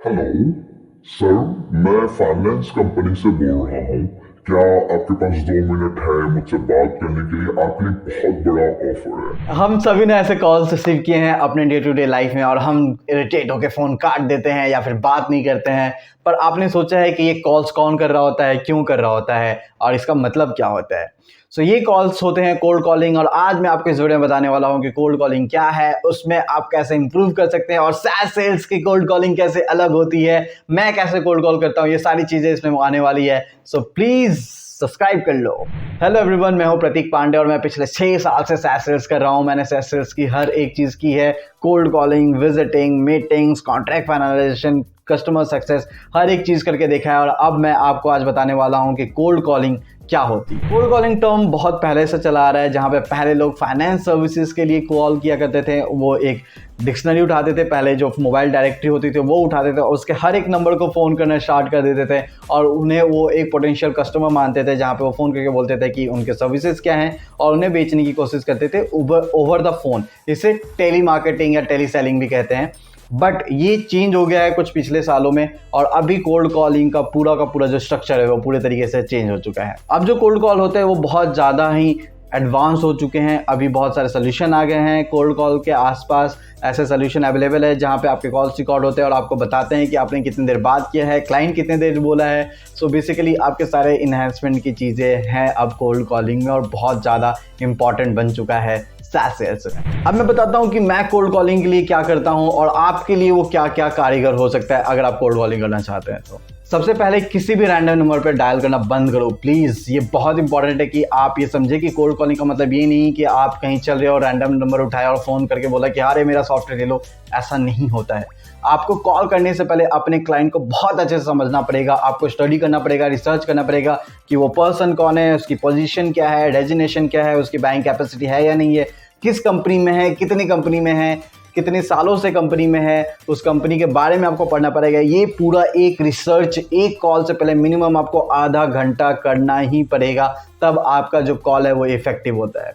Hello sir, मैं finance company से बोल रहा हूँ। क्या आपके पास 2 मिनट है मुझसे बात करने के लिए? आपके लिए बहुत बड़ा ऑफर है। हम सभी ने ऐसे कॉल्स रिसीव किए हैं अपने डे टू डे लाइफ में और हम इरिटेट होकर फ़ोन काट देते हैं या फिर बात नहीं करते हैं। पर आपने सोचा है कि ये कॉल्स कौन कर रहा होता है, क्यों कर रहा होता है और इसका मतलब क्या होता है? ये कॉल्स होते हैं कोल्ड कॉलिंग, और आज मैं आपको इस वीडियो में बताने वाला हूँ कि कोल्ड कॉलिंग क्या है, उसमें आप कैसे इंप्रूव कर सकते हैं और सैस सेल्स की कोल्ड कॉलिंग कैसे अलग होती है, मैं कैसे कोल्ड कॉल करता हूँ, ये सारी चीज़ें इसमें आने वाली है। सो प्लीज़ सब्सक्राइब कर लो। हेलो एवरीवन, मैं हूं प्रतीक पांडे और मैं पिछले 6 साल से सैस सेल्स कर रहा हूं। मैंने सैस सेल्स की हर एक चीज़ की है, cold calling, visiting, meetings, contract finalisation, customer success, हर एक चीज़ करके देखा है। और अब मैं आपको आज बताने वाला हूं कि कोल्ड कॉलिंग क्या होती है। कोल्ड कॉलिंग टर्म बहुत पहले से चला आ रहा है, जहां पे पहले लोग फाइनेंस सर्विसेज के लिए कॉल किया करते थे। वो एक डिक्शनरी उठाते थे, पहले जो मोबाइल डायरेक्टरी होती थी वो उठाते थे और उसके हर एक नंबर को फ़ोन करना स्टार्ट कर देते थे और उन्हें वो एक पोटेंशियल कस्टमर मानते थे, जहाँ पे वो फ़ोन करके बोलते थे कि उनके सर्विसेज क्या हैं और उन्हें बेचने की कोशिश करते थे ओवर द फ़ोन। इसे टेली मार्केटिंग या टेली सेलिंग भी कहते हैं। बट ये चेंज हो गया है कुछ पिछले सालों में और अभी कोल्ड कॉलिंग का पूरा जो स्ट्रक्चर है वो पूरे तरीके से चेंज हो चुका है। अब जो कोल्ड कॉल होते हैं वो बहुत ज़्यादा ही एडवांस हो चुके हैं। अभी बहुत सारे सोल्यूशन आ गए हैं कोल्ड कॉल के आसपास। ऐसे सोल्यूशन अवेलेबल है जहाँ पे आपके कॉल्स रिकॉर्ड होते हैं और आपको बताते हैं कि आपने कितनी देर बात किया है, क्लाइंट कितने देर बोला है। बेसिकली आपके सारे इन्हांसमेंट की चीज़ें हैं अब कोल्ड कॉलिंग में और बहुत ज़्यादा इंपॉर्टेंट बन चुका है सैस सेल्स में। अब मैं बताता हूँ कि मैं कोल्ड कॉलिंग के लिए क्या करता हूँ और आपके लिए वो क्या क्या कारीगर हो सकता है अगर आप कोल्ड कॉलिंग करना चाहते हैं तो। सबसे पहले किसी भी रैंडम नंबर पर डायल करना बंद करो प्लीज़। ये बहुत इंपॉर्टेंट है कि आप ये समझे कि कोल्ड कॉलिंग का मतलब ये नहीं कि आप कहीं चल रहे हो, रैंडम नंबर उठाया और फ़ोन करके बोला कि अरे मेरा सॉफ्टवेयर ले लो। ऐसा नहीं होता है। आपको कॉल करने से पहले अपने क्लाइंट को बहुत अच्छे से समझना पड़ेगा, आपको स्टडी करना पड़ेगा, रिसर्च करना पड़ेगा कि वो पर्सन कौन है, उसकी पोजीशन क्या है, डेजिग्नेशन क्या है, उसकी बैंक कैपेसिटी है या नहीं है, किस कंपनी में है, कितनी कंपनी में है, कितने सालों से कंपनी में है, उस कंपनी के बारे में आपको पढ़ना पड़ेगा। ये पूरा एक रिसर्च एक कॉल से पहले मिनिमम आपको आधा घंटा करना ही पड़ेगा, तब आपका जो कॉल है वो इफेक्टिव होता है।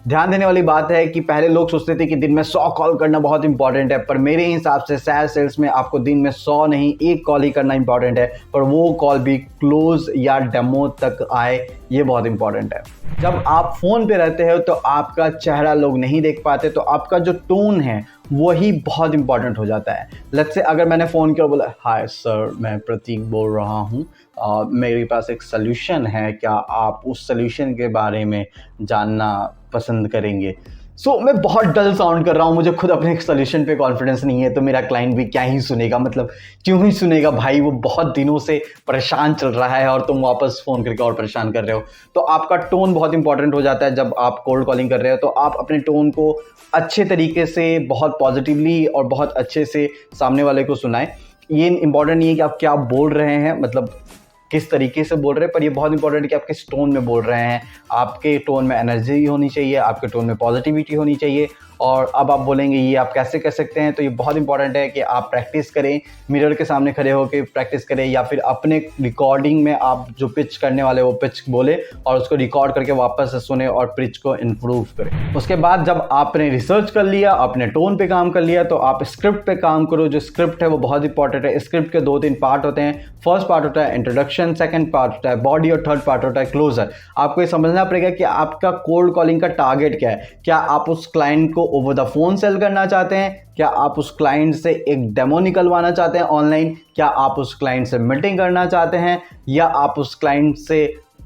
ध्यान देने वाली बात है कि पहले लोग सोचते थे कि दिन में 100 कॉल करना बहुत इंपॉर्टेंट है, पर मेरे हिसाब से सैस सेल्स में आपको दिन में 100 नहीं, एक कॉल ही करना इंपॉर्टेंट है, पर वो कॉल भी क्लोज या डेमो तक आए, ये बहुत इंपॉर्टेंट है। जब आप फ़ोन पे रहते हो तो आपका चेहरा लोग नहीं देख पाते, तो आपका जो टोन है वही बहुत इंपॉर्टेंट हो जाता है। लेट्स से अगर मैंने फ़ोन किया और बोला हाय सर, मैं प्रतीक बोल रहा हूँ, मेरे पास एक सल्यूशन है, क्या आप उस सल्यूशन के बारे में जानना पसंद करेंगे? मैं बहुत डल साउंड कर रहा हूँ, मुझे खुद अपने सॉल्यूशन पे कॉन्फिडेंस नहीं है, तो मेरा क्लाइंट भी क्या ही सुनेगा, मतलब क्यों ही सुनेगा भाई, वो बहुत दिनों से परेशान चल रहा है और तुम वापस फ़ोन करके और परेशान कर रहे हो। तो आपका टोन बहुत इंपॉर्टेंट हो जाता है जब आप कोल्ड कॉलिंग कर रहे हो। तो आप अपने टोन को अच्छे तरीके से, बहुत पॉजिटिवली और बहुत अच्छे से सामने वाले को सुनाएं। ये इंपॉर्टेंट नहीं है कि आप क्या बोल रहे हैं, मतलब किस तरीके से बोल रहे हैं, पर ये बहुत इंपॉर्टेंट है कि आप किस टोन में बोल रहे हैं। आपके टोन में एनर्जी होनी चाहिए, आपके टोन में पॉजिटिविटी होनी चाहिए। और अब आप बोलेंगे ये आप कैसे कर सकते हैं, तो ये बहुत इंपॉर्टेंट है कि आप प्रैक्टिस करें, मिरर के सामने खड़े होकर प्रैक्टिस करें, या फिर अपने रिकॉर्डिंग में आप जो पिच करने वाले वो पिच बोले और उसको रिकॉर्ड करके वापस से सुने और पिच को इम्प्रूव करें। उसके बाद जब आपने रिसर्च कर लिया, अपने टोन पे काम कर लिया, तो आप स्क्रिप्ट पे काम करो। जो स्क्रिप्ट है वो बहुत इंपॉर्टेंट है। स्क्रिप्ट के 2-3 पार्ट होते हैं। फर्स्ट पार्ट होता है इंट्रोडक्शन, सेकंड पार्ट होता है बॉडी और थर्ड पार्ट होता है क्लोजर। आपको ये समझना पड़ेगा कि आपका कोल्ड कॉलिंग का टारगेट क्या है। क्या आप उस क्लाइंट को ओवर द फोन सेल करना चाहते हैं? क्या आप उस क्लाइंट से एक डेमो निकलवाना चाहते हैं ऑनलाइन? क्या आप उस क्लाइंट से मीटिंग करना चाहते हैं? या आप उस क्लाइंट से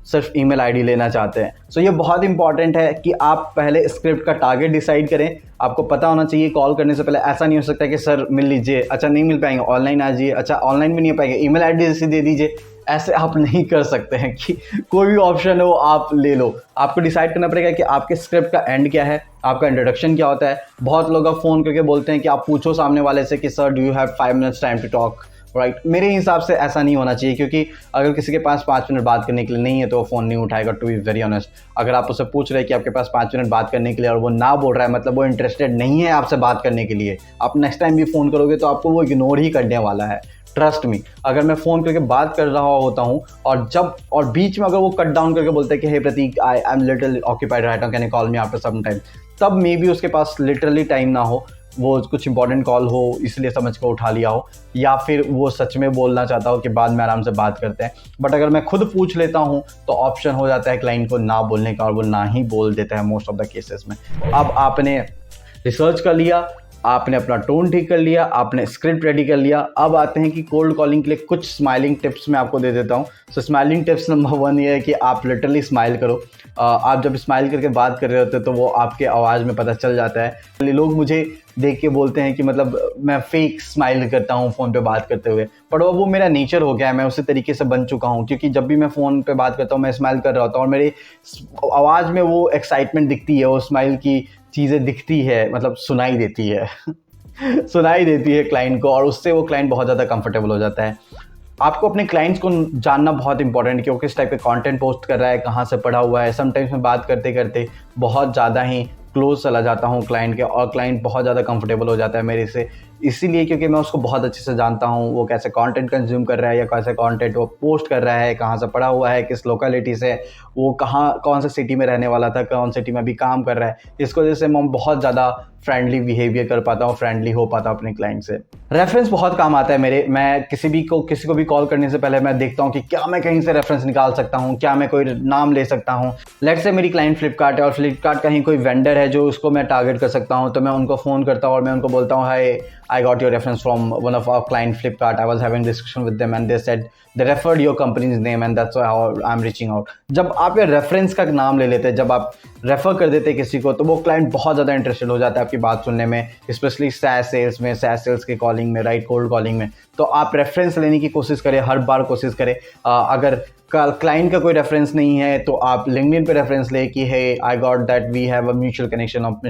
सिर्फ ईमेल आईडी लेना चाहते हैं? ये बहुत इंपॉर्टेंट है कि आप पहले स्क्रिप्ट का टारगेट डिसाइड करें। आपको पता होना चाहिए कॉल करने से पहले। ऐसा नहीं हो सकता कि सर मिल लीजिए, अच्छा नहीं मिल पाएंगे, ऑनलाइन आ जाइए, अच्छा ऑनलाइन भी नहीं हो पाएंगे, ईमेल आईडी जैसे दे दीजिए। ऐसे आप नहीं कर सकते हैं कि कोई भी ऑप्शन है वो आप ले लो। आपको डिसाइड करना पड़ेगा कि आपके स्क्रिप्ट का एंड क्या है, आपका इंट्रोडक्शन क्या होता है। बहुत लोग अब फ़ोन करके बोलते हैं कि आप पूछो सामने वाले से कि sir do you have 5 minutes time to talk, right. मेरे हिसाब से ऐसा नहीं होना चाहिए, क्योंकि अगर किसी के पास 5 मिनट बात करने के लिए नहीं है तो वो फ़ोन नहीं उठाएगा, टू बी वेरी ऑनेस्ट। अगर आप उससे पूछ रहे हैं कि आपके पास 5 मिनट बात करने के लिए और वो ना बोल रहा है, मतलब वो इंटरेस्टेड नहीं है आपसे बात करने के लिए, आप नेक्स्ट टाइम भी फ़ोन करोगे तो आपको वो इग्नोर ही करने वाला है। ट्रस्ट मी, अगर मैं फ़ोन करके बात कर रहा होता हूँ और बीच में अगर वो कट डाउन करके बोलते हैं कि hey Prateek, I am little occupied right now, can you call me after some time, तब मे बी उसके पास लिटरली टाइम ना हो, वो कुछ इंपॉर्टेंट कॉल हो इसलिए समझ कर उठा लिया हो, या फिर वो सच में बोलना चाहता हो कि बाद में आराम से बात करते हैं। बट अगर मैं खुद पूछ लेता हूँ तो ऑप्शन हो जाता है क्लाइंट को ना बोलने का, और वो ना ही बोल देता है मोस्ट ऑफ द केसेस में। अब आपने रिसर्च कर लिया, आपने अपना टोन ठीक कर लिया, आपने स्क्रिप्ट रेडी कर लिया। अब आते हैं कि कोल्ड कॉलिंग के लिए कुछ स्माइलिंग टिप्स मैं आपको दे देता हूँ। सो स्माइलिंग टिप्स नंबर 1 ये है कि आप लिटरली स्माइल करो। आप जब स्माइल करके बात कर रहे होते हैं तो वो आपके आवाज़ में पता चल जाता है। लोग मुझे देख के बोलते हैं कि मतलब मैं फेक स्माइल करता हूँ फ़ोन पे बात करते हुए, पर वो मेरा नेचर हो गया है, मैं उसी तरीके से बन चुका हूँ। क्योंकि जब भी मैं फ़ोन पे बात करता हूँ मैं स्माइल कर रहा होता हूँ और मेरी आवाज़ में वो एक्साइटमेंट दिखती है, वो स्माइल की चीज़ें दिखती है, मतलब सुनाई देती है सुनाई देती है क्लाइंट को, और उससे वो क्लाइंट बहुत ज़्यादा कंफर्टेबल हो जाता है। आपको अपने क्लाइंट्स को जानना बहुत इंपॉर्टेंट है कि वो किस टाइप के कंटेंट पोस्ट कर रहा है, कहाँ से पढ़ा हुआ है। समटाइम्स मैं बात करते करते बहुत ज़्यादा ही क्लोज चला जाता हूँ क्लाइंट के, और क्लाइंट बहुत ज़्यादा कंफर्टेबल हो जाता है मेरे से, इसीलिए क्योंकि मैं उसको बहुत अच्छे से जानता हूँ, वो कैसे कंटेंट कंज्यूम कर रहा है या कैसे कंटेंट वो पोस्ट कर रहा है, कहाँ से पढ़ा हुआ है, किस लोकेलिटी से, वो कहाँ कौन से सिटी में रहने वाला था, कौन सिटी में अभी काम कर रहा है। इसकी वजह से मैं बहुत ज़्यादा फ्रेंडली बिहेवियर कर पाता हूँ, फ्रेंडली हो पाता हूँ अपने क्लाइंट से। रेफरेंस बहुत काम आता है मेरे। मैं किसी को भी कॉल करने से पहले मैं देखता हूँ कि क्या मैं कहीं से रेफरेंस निकाल सकता हूँ, क्या मैं कोई नाम ले सकता हूँ। लेट्स से मेरी क्लाइंट फ्लिपकार्ट है और फ्लिपकार्ट का ही कोई वेंडर है जो उसको मैं टारगेट कर सकता हूँ, तो मैं उनको फ़ोन करता हूँ और मैं उनको बोलता हूँ, हाय, I got your reference from one of our client Flipkart. I was having discussion with them and they said they referred your company's name and that's how I'm reaching out. जब आप ये रेफरेंस का नाम ले लेते हैं, जब आप रेफर कर देते हैं किसी को, तो वो क्लाइंट बहुत ज़्यादा इंटरेस्टेड हो जाता है आपकी बात सुनने में, स्पेशली सैस सेल्स में, सैस सेल्स के कॉलिंग में, राइट, कोल्ड कॉलिंग में। तो आप रेफरेंस लेने की कोशिश करें, हर बार कोशिश करें। अगर क्लाइंट का कोई रेफरेंस नहीं है तो आप लिंक्डइन पे रेफरेंस ले कि हे, I got that we have a mutual connection of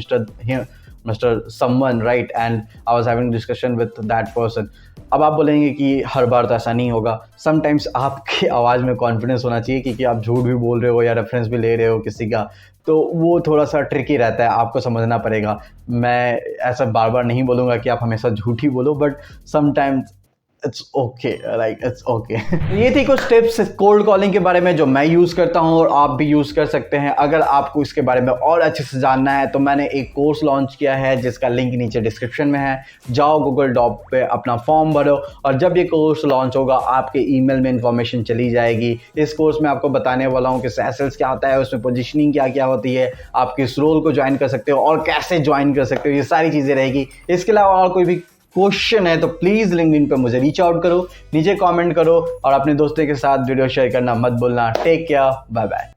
Mr. someone, right, and I was having discussion with that person. अब आप बोलेंगे कि हर बार तो ऐसा नहीं होगा। समटाइम्स आपकी आवाज़ में कॉन्फिडेंस होना चाहिए क्योंकि आप झूठ भी बोल रहे हो या रेफरेंस भी ले रहे हो किसी का, तो वो थोड़ा सा ट्रिकी रहता है, आपको समझना पड़ेगा। मैं ऐसा बार बार नहीं बोलूँगा कि आप हमेशा झूठ ही बोलो, but sometimes it's okay, like it's okay. ये थी कुछ टिप्स कोल्ड कॉलिंग के बारे में जो मैं यूज़ करता हूँ और आप भी यूज़ कर सकते हैं। अगर आपको इसके बारे में और अच्छे से जानना है तो मैंने एक कोर्स लॉन्च किया है जिसका लिंक नीचे डिस्क्रिप्शन में है। जाओ गूगल डॉक पे अपना फॉर्म भरो और जब ये कोर्स लॉन्च होगा आपके ईमेल में इन्फॉर्मेशन चली जाएगी। इस कोर्स में आपको बताने वाला हूँ कि सैस सेल्स क्या होता है, उसमें पोजीशनिंग क्या क्या होती है, आप किस रोल को ज्वाइन कर सकते हो और कैसे ज्वाइन कर सकते हो, ये सारी चीज़ें रहेगी। इसके अलावा और कोई भी क्वेश्चन है तो प्लीज़ लिंक्डइन पे मुझे रीच आउट करो, नीचे कमेंट करो और अपने दोस्तों के साथ वीडियो शेयर करना मत भूलना। Take care, bye bye.